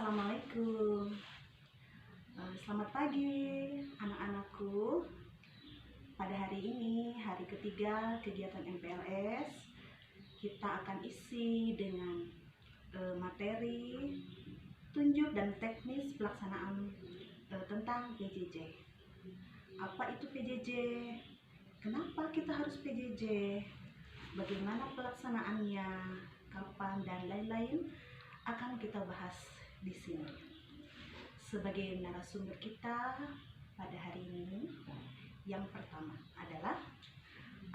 Assalamualaikum. Selamat pagi anak-anakku. Pada hari ini, hari ketiga kegiatan MPLS, kita akan isi dengan materi tunjuk dan teknis pelaksanaan tentang PJJ. Apa itu PJJ? Kenapa kita harus PJJ? Bagaimana pelaksanaannya? Kapan dan lain-lain akan kita bahas di sini. Sebagai narasumber kita pada hari ini, yang pertama adalah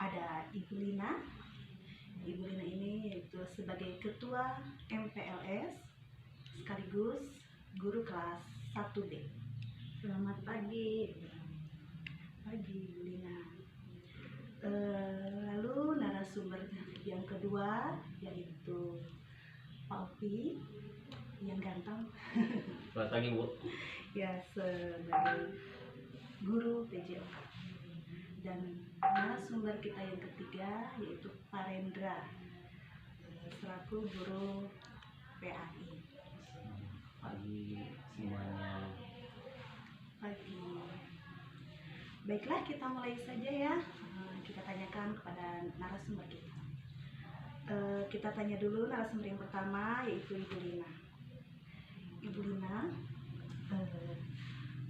ada Ibu Lina. Ibu Lina ini yaitu sebagai Ketua MPLS sekaligus guru kelas 1D. Selamat pagi. Pagi Ibu Lina. Lalu narasumber yang kedua yaitu Pak Opi yang ganteng. Selamat pagi, Bu. Ya, sebagai guru PJOK. Dan narasumber kita yang ketiga yaitu Pak Rendra selaku guru PAI. Pagi semuanya. Pagi. Baiklah, kita mulai saja ya. Kita tanyakan kepada narasumber kita. Kita tanya dulu narasumber yang pertama yaitu Ibu Lina. Ibu Lina,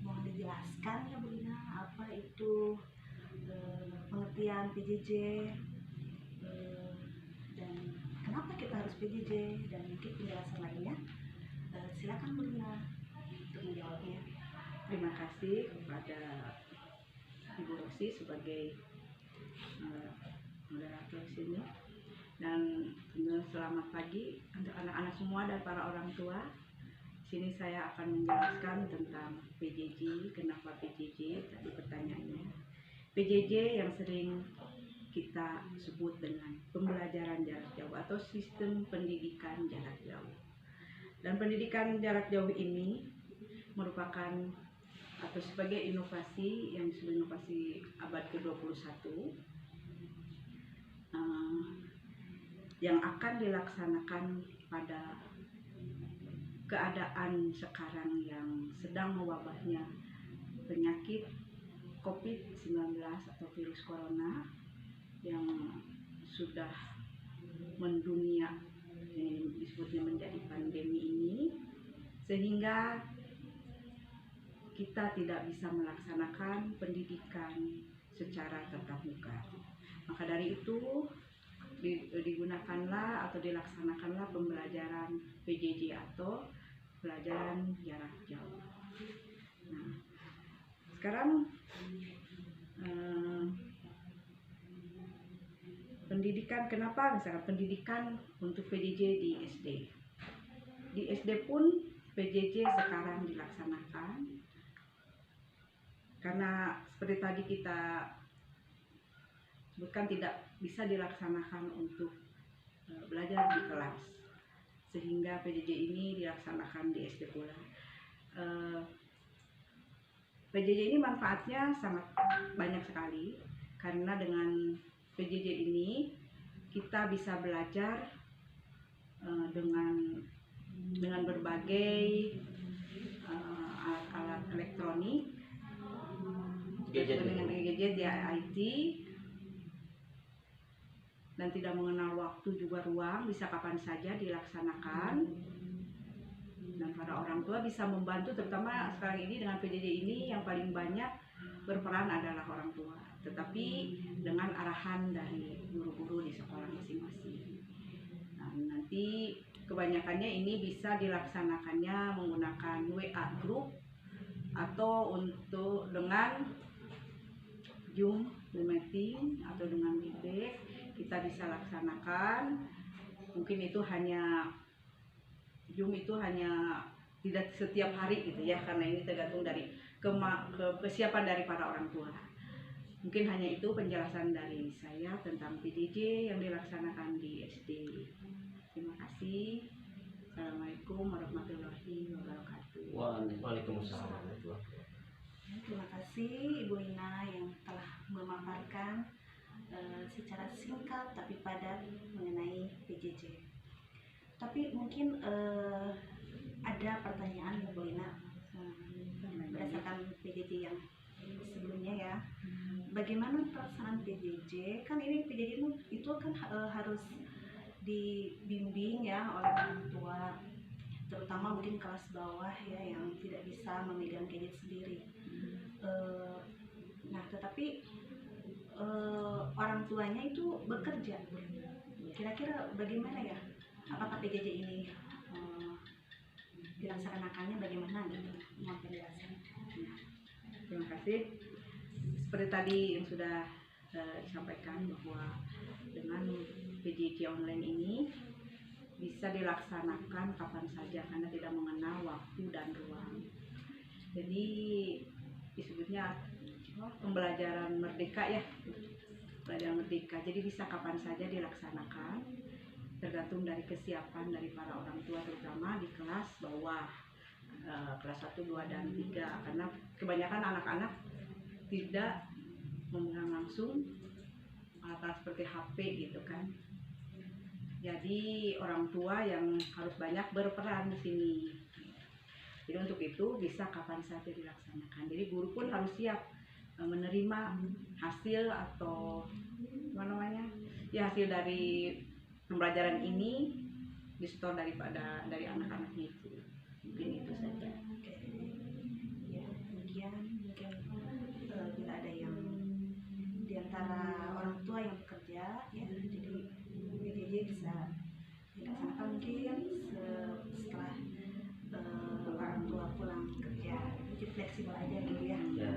mohon dijelaskan ya Bu Lina, apa itu pengertian PJJ dan kenapa kita harus PJJ dan mungkin penjelasan lainnya. Silakan Bu Lina untuk menjawabnya. Terima kasih kepada Ibu Rosi sebagai moderator sini, dan selamat pagi untuk anak-anak semua dan para orang tua. Sini saya akan menjelaskan tentang PJJ. Kenapa PJJ? Tadi pertanyaannya. PJJ yang sering kita sebut dengan pembelajaran jarak jauh atau sistem pendidikan jarak jauh. Dan pendidikan jarak jauh ini merupakan atau sebagai inovasi yang disebut inovasi abad ke-21 yang akan dilaksanakan pada keadaan sekarang yang sedang mewabahnya penyakit COVID-19 atau virus corona yang sudah mendunia, disebutnya menjadi pandemi ini, sehingga kita tidak bisa melaksanakan pendidikan secara tatap muka. Maka dari itu digunakanlah atau dilaksanakanlah pembelajaran PJJ atau pelajaran jarak jauh. Nah, sekarang pendidikan, kenapa misalkan pendidikan untuk PJJ di SD? Di SD pun PJJ sekarang dilaksanakan karena seperti tadi kita sebutkan tidak bisa dilaksanakan untuk belajar di kelas, sehingga PJJ ini dilaksanakan di SD pula. PJJ ini manfaatnya sangat banyak sekali, karena dengan PJJ ini kita bisa belajar dengan berbagai alat-alat elektronik, dengan gadget ya, IT, dan tidak mengenal waktu juga ruang, bisa kapan saja dilaksanakan. Dan para orang tua bisa membantu, terutama sekarang ini dengan PJJ ini yang paling banyak berperan adalah orang tua, tetapi dengan arahan dari guru-guru di sekolah masing-masing. Nah, nanti kebanyakannya ini bisa dilaksanakannya menggunakan WA group atau untuk dengan Zoom meeting atau dengan Webex. Kita bisa laksanakan. Mungkin itu hanya Zoom itu hanya tidak setiap hari gitu ya, karena ini tergantung dari kesiapan dari para orang tua. Mungkin hanya itu penjelasan dari saya tentang PJJ yang dilaksanakan di SD. Terima kasih. Assalamualaikum warahmatullahi wabarakatuh. Waalaikumsalam. Terima kasih Ibu Lina yang telah memaparkan secara singkat tapi padat mengenai PJJ. Tapi mungkin ada pertanyaan ya Bu Lina. Berdasarkan PJJ yang sebelumnya ya, bagaimana pelaksanaan PJJ? Kan ini PJJ itu kan harus dibimbing ya oleh orang tua, terutama mungkin kelas bawah ya yang tidak bisa memegang gadget sendiri. Nah, tetapi orang tuanya itu bekerja. Kira-kira bagaimana ya? Apakah PJJ ini dilaksanakannya bagaimana gitu? Mohon penjelasan. Terima kasih. Seperti tadi yang sudah disampaikan bahwa dengan PJJ online ini bisa dilaksanakan kapan saja karena tidak mengenal waktu dan ruang. Jadi disebutnya pembelajaran merdeka ya, pembelajaran merdeka. Jadi bisa kapan saja dilaksanakan, tergantung dari kesiapan dari para orang tua, terutama di kelas bawah, kelas 1, 2, dan 3, karena kebanyakan anak-anak tidak memegang langsung alat-alat seperti HP gitu kan. Jadi orang tua yang harus banyak berperan di sini. Jadi untuk itu bisa kapan saja dilaksanakan. Jadi guru pun harus siap menerima hasil atau apa namanya ya, hasil dari pembelajaran ini disetor dari anak-anaknya itu. Mungkin itu saja. Oke. Ya, kemudian mungkin bila ada yang diantara orang tua yang bekerja ya, jadi PJJ bisa dilaksanakan mungkin setelah orang tua pulang kerja. Jadi fleksibel aja gitu ya. Ya.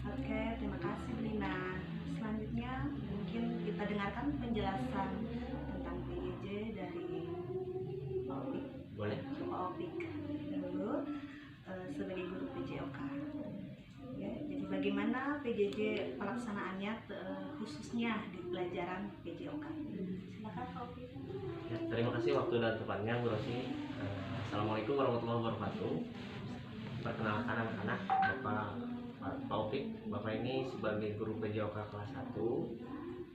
Oke, terima kasih Lina. Selanjutnya mungkin kita dengarkan penjelasan tentang PJJ dari Pak Opik. Boleh. Pak Opik dulu sebagai guru PJOK. Ya, jadi bagaimana PJJ pelaksanaannya khususnya di pelajaran PJOK. Silakan Pak Opik. Ya, terima kasih waktu dan tempatnya Bu Rosi. Assalamualaikum warahmatullahi wabarakatuh. Perkenalkan anak-anak, Pak Opik. Bapak ini sebagai guru PJOK kelas 1,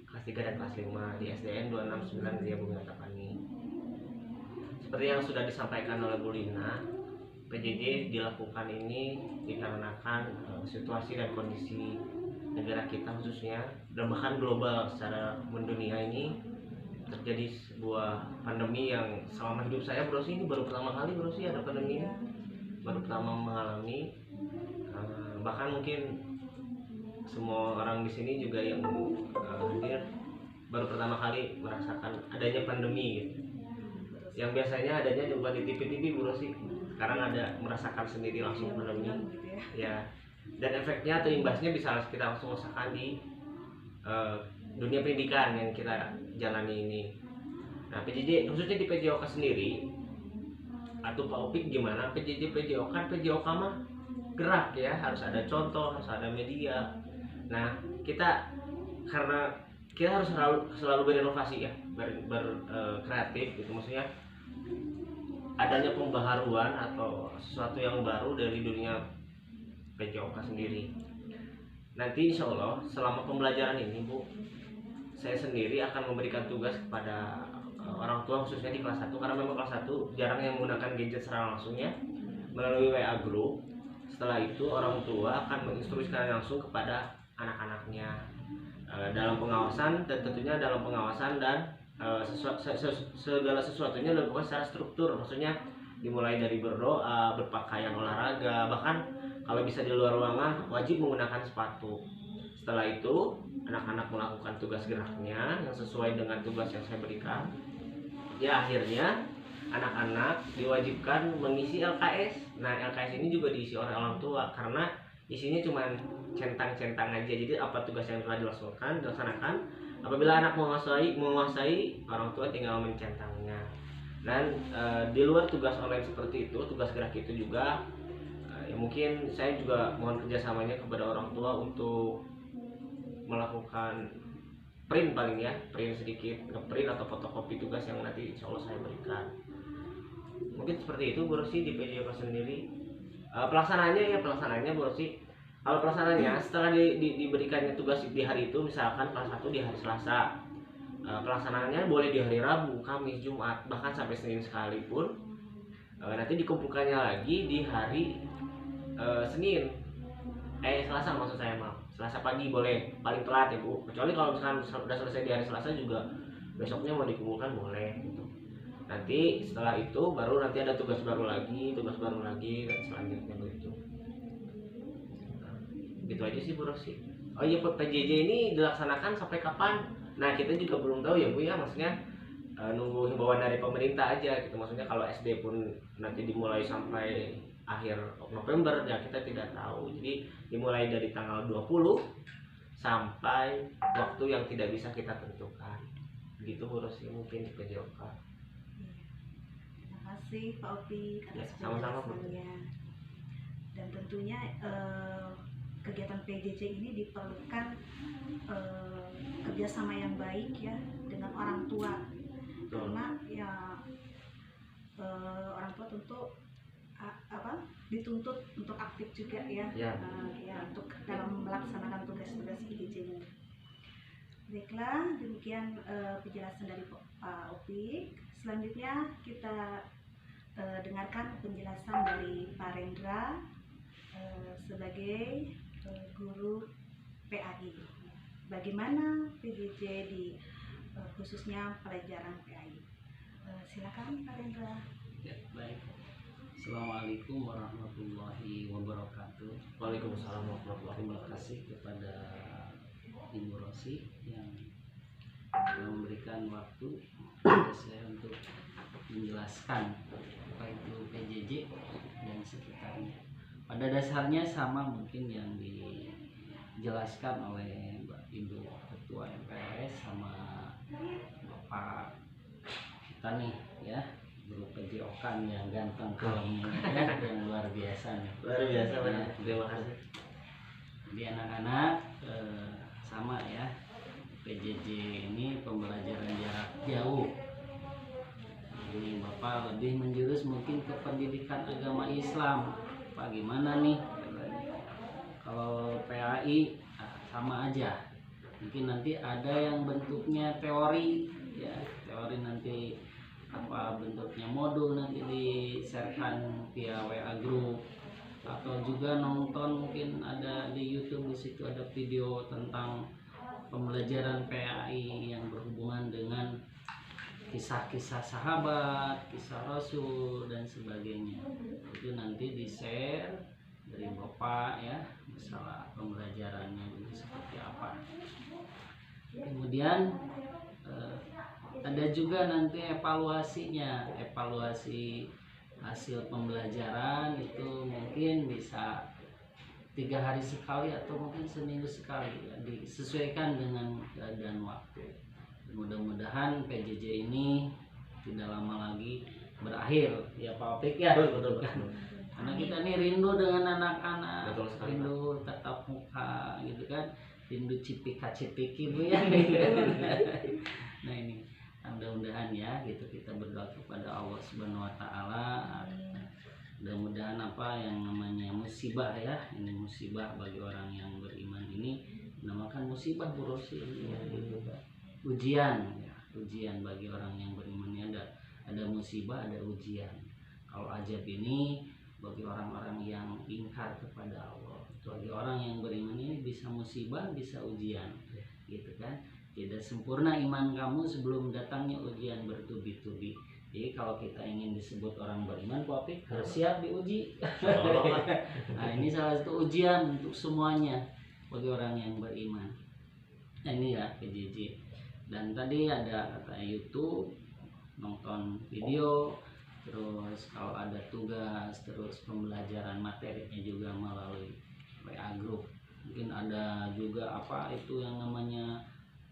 kelas 3 dan kelas 5 di SDN 269 Gria Bumi Antapani. Seperti yang sudah disampaikan oleh Bu Lina, PJJ dilakukan ini dikarenakan situasi dan kondisi negara kita khususnya dan bahkan global secara mendunia ini terjadi sebuah pandemi yang selama hidup saya Bro ini baru pertama kali Bro ada pandemi ini, baru pertama mengalami. Bahkan mungkin semua orang di sini juga yang hadir baru pertama kali merasakan adanya pandemi gitu. Yang biasanya adanya cuma di TV-TV Bu Rosi, sekarang ada merasakan sendiri langsung pandemi ya, dan efeknya atau imbasnya bisa kita langsung rasakan di dunia pendidikan yang kita jalani ini. Nah, PJJ khususnya di PJOK sendiri atau Pak Opik gimana PJJ PJOK mah gerak ya, harus ada contoh, harus ada media. Nah, kita karena kita harus selalu berinovasi ya, berkreatif gitu, maksudnya adanya pembaharuan atau sesuatu yang baru dari dunia PJOK sendiri. Nanti insya Allah selama pembelajaran ini Bu, saya sendiri akan memberikan tugas kepada orang tua khususnya di kelas 1, karena memang kelas 1 jarang yang menggunakan gadget secara langsungnya melalui WA group. Setelah itu orang tua akan menginstruksikan langsung kepada anak-anaknya dalam pengawasan, dan tentunya dalam pengawasan dan segala sesuatunya dilakukan secara struktur, maksudnya dimulai dari berdoa, berpakaian olahraga, bahkan kalau bisa di luar ruangan wajib menggunakan sepatu. Setelah itu anak-anak melakukan tugas geraknya yang sesuai dengan tugas yang saya berikan. Ya, akhirnya anak-anak diwajibkan mengisi LKS. Nah, LKS ini juga diisi oleh orang tua karena isinya cuma centang-centang aja. Jadi apa tugas yang telah dilaksanakan, apabila anak menguasai, orang tua tinggal mencentangnya. Dan di luar tugas online seperti itu, tugas gerak itu juga ya mungkin saya juga mohon kerjasamanya kepada orang tua untuk melakukan print, paling ya print sedikit, ngeprint atau fotokopi tugas yang nanti insya Allah saya berikan. Mungkin seperti itu Bu Rosi di PJOK sendiri. Pelaksanaannya Bu Rosi, kalau pelaksanaannya setelah diberikannya tugas di hari itu, misalkan kelas 1 di hari Selasa, pelaksanaannya boleh di hari Rabu, Kamis, Jumat, bahkan sampai Senin sekalipun. Nanti dikumpulkannya lagi di hari Senin, Selasa maksud saya, maaf, Selasa pagi boleh, paling telat ya Bu, kecuali kalau misalkan sudah selesai di hari Selasa juga besoknya mau dikumpulkan boleh gitu. Nanti setelah itu baru nanti ada tugas baru lagi dan selanjutnya begitu. Nah, gitu aja sih Bu Rosi. Oh iya, PJJ ini dilaksanakan sampai kapan? Nah kita juga belum tahu ya Bu ya, maksudnya nunggu himbauan dari pemerintah aja gitu. Maksudnya kalau SD pun nanti dimulai sampai akhir November ya kita tidak tahu. Jadi dimulai dari tanggal 20 sampai waktu yang tidak bisa kita tentukan. Begitu Bu Rosi mungkin di PJOK. Terima kasih Pak Opi Ya, atas sama-sama, Bu. penjelasannya. Dan tentunya kegiatan PJJ ini diperlukan kerjasama yang baik ya dengan orang tua, karena ya orang tua tentu dituntut untuk aktif juga ya, Ya. Untuk dalam melaksanakan tugas-tugas PJJ-nya. Baiklah, demikian penjelasan dari Pak Opik. Selanjutnya kita dengarkan penjelasan dari Pak Rendra sebagai guru PAI. Bagaimana PJJ di khususnya pelajaran PAI. Silakan Pak Rendra. Ya, baik. Assalamualaikum warahmatullahi wabarakatuh. Waalaikumsalam warahmatullahi Terima wabarakatuh. kasih kepada Ibu Rosi yang memberikan waktu kepada saya untuk menjelaskan apa itu PJJ dan sekitarnya. Pada dasarnya sama mungkin yang dijelaskan oleh Mbak Ibu Ketua MPLS sama Bapak kita nih ya, guru PJOK yang ganteng kalemnya ya, yang luar biasa nih. Luar biasa Pak. Ya. Terima kasih. Jadi anak-anak sama ya, PJJ ini pembelajaran jarak jauh. Jadi Bapak lebih menjurus mungkin ke pendidikan agama Islam. Pak gimana nih? Kalau PAI sama aja. Mungkin nanti ada yang bentuknya teori ya, teori nanti apa bentuknya modul nanti di-sharekan via WA group, atau juga nonton mungkin ada di YouTube, di situ ada video tentang pembelajaran PAI yang berhubungan dengan kisah-kisah sahabat, kisah Rasul dan sebagainya. Itu nanti di-share dari Bapak ya, masalah pembelajarannya itu seperti apa. Kemudian ada juga nanti evaluasinya, evaluasi hasil pembelajaran itu mungkin bisa 3 hari sekali atau mungkin seminggu sekali ya, disesuaikan dengan keadaan waktu. Mudah-mudahan PJJ ini tidak lama lagi berakhir ya Pak Opik ya. Betul. Karena kita nih rindu dengan anak-anak, Betul sekali, rindu tatap muka gitu kan, rindu cipika-cipiki Bu ya. Nah ini mudah-mudahan ya gitu, kita berdoa kepada Allah Subhanahu wa taala. Mudah-mudahan apa yang namanya musibah ya, ini musibah bagi orang yang beriman ini dinamakan musibah Bu Rosi ya, gitu kan. Ujian ya, ujian bagi orang yang beriman ini ada musibah, ada ujian. Kalau ajab ini bagi orang-orang yang ingkar kepada Allah. Bagi orang yang beriman ini bisa musibah, bisa ujian gitu kan. Tidak sempurna iman kamu sebelum datangnya ujian bertubi-tubi. Jadi kalau kita ingin disebut orang beriman, Pak Opik harus siap diuji. Nah ini salah satu ujian untuk semuanya bagi orang yang beriman. Nah ini ya PJJ. Dan tadi ada kata YouTube, nonton video, terus kalau ada tugas, terus pembelajaran materinya juga melalui WA group. Mungkin ada juga apa itu yang namanya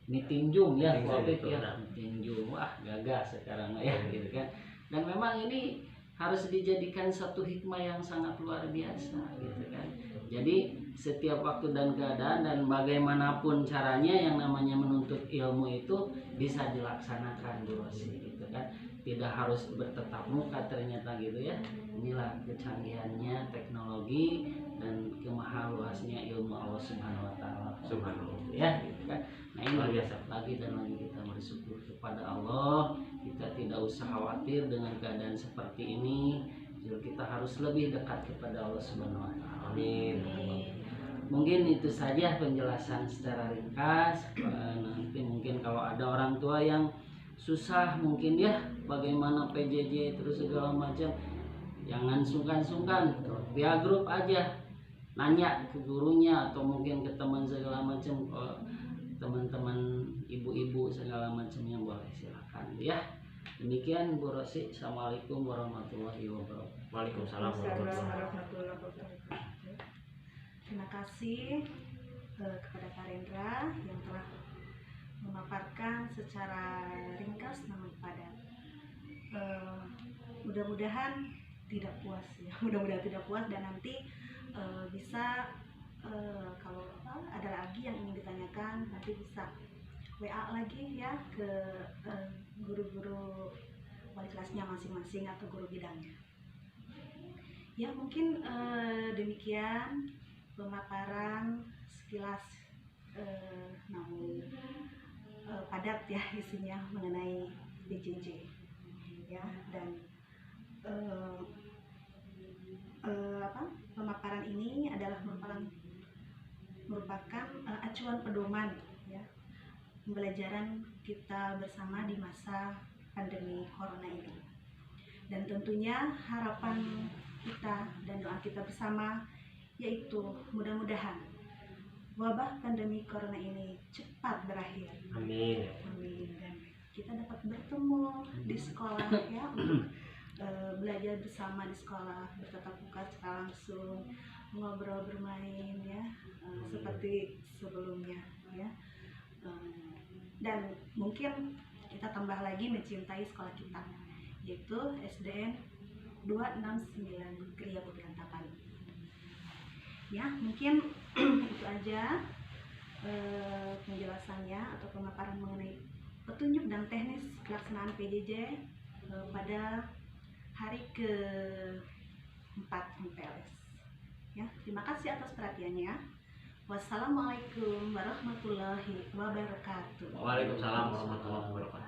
meeting Zoom ya, Pak ya, meeting Zoom. Wah gagah sekarang ya gitu kan. Dan memang ini harus dijadikan satu hikmah yang sangat luar biasa gitu kan. Jadi setiap waktu dan keadaan dan bagaimanapun caranya yang namanya menuntut ilmu itu bisa dilaksanakan Bu Rosi gitu kan. Tidak harus bertetap muka ternyata gitu ya. Inilah kecanggihannya teknologi dan kemahaluasnya ilmu Allah Subhanahu wa taala. Subhanallah. Ya gitu kan. Nah ini Luar biasa. lagi dan lagi kita bersyukur kepada Allah. Kita tidak usah khawatir dengan keadaan seperti ini. kita harus lebih dekat kepada Allah Subhanahu wa taala. Amin. Mungkin itu saja penjelasan secara ringkas. Nanti mungkin kalau ada orang tua yang susah mungkin ya bagaimana PJJ terus segala macam, jangan sungkan-sungkan via grup aja, nanya ke gurunya atau mungkin ke teman segala macam, teman-teman ibu-ibu segala macamnya boleh, silakan ya. Demikian Bu Rosi. Assalamualaikum warahmatullahi wabarakatuh. Waalaikumsalam warahmatullahi wabarakatuh. Terima kasih kepada Pak Rendra yang telah memaparkan secara ringkas namun padat. Mudah-mudahan tidak puas ya, mudah-mudahan tidak puas dan nanti bisa kalau ada lagi yang ingin ditanyakan nanti bisa WA lagi ya ke guru-guru wali kelasnya masing-masing atau guru bidangnya. Ya mungkin demikian pemaparan sekilas namun padat ya isinya mengenai PJJ ya, dan pemaparan ini adalah merupakan acuan pedoman ya pembelajaran kita bersama di masa pandemi corona ini, dan tentunya harapan kita dan doa kita bersama yaitu mudah-mudahan wabah pandemi corona ini cepat berakhir. Amin. Amin. Dan kita dapat bertemu di sekolah ya untuk belajar bersama di sekolah, bertatap muka secara langsung, ngobrol, bermain ya seperti sebelumnya ya. Dan mungkin kita tambah lagi mencintai sekolah kita, yaitu SDN 269 Kriya Budiantapan. Ya, mungkin itu aja penjelasannya atau pemaparan mengenai petunjuk dan teknis pelaksanaan PJJ pada hari ke-4 MPLS. Ya, terima kasih atas perhatiannya. Wassalamualaikum warahmatullahi wabarakatuh. Waalaikumsalam warahmatullahi wabarakatuh.